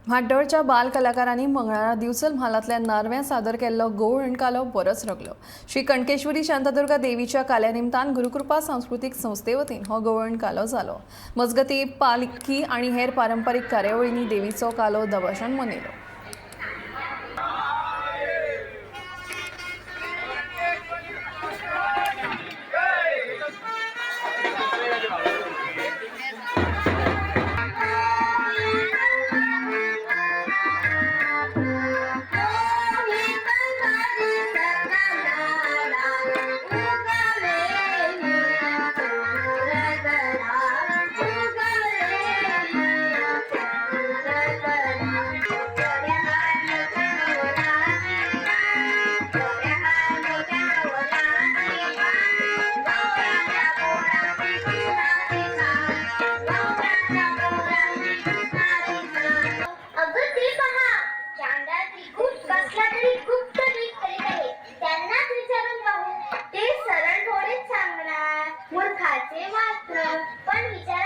म्हाड्डोळच्या बाल कलाकारांनी मंगळारा दिवचल म्हालांतल्या नारव्यां सादर केल्लो गोवण कालो बरोच रगलो। श्री कणकेश्वरी शांतादुर्गा देवीच्या काल्या निमतान गुरुकृपा सांस्कृतिक संस्थे वतीन हो गोवण कालो जालो। मजगती पालखी आनी हेर पारंपारीक कार्यावळींनी देवीचो कालो दबाशान मनयलो। मूर्खाचे मात्र पण विचार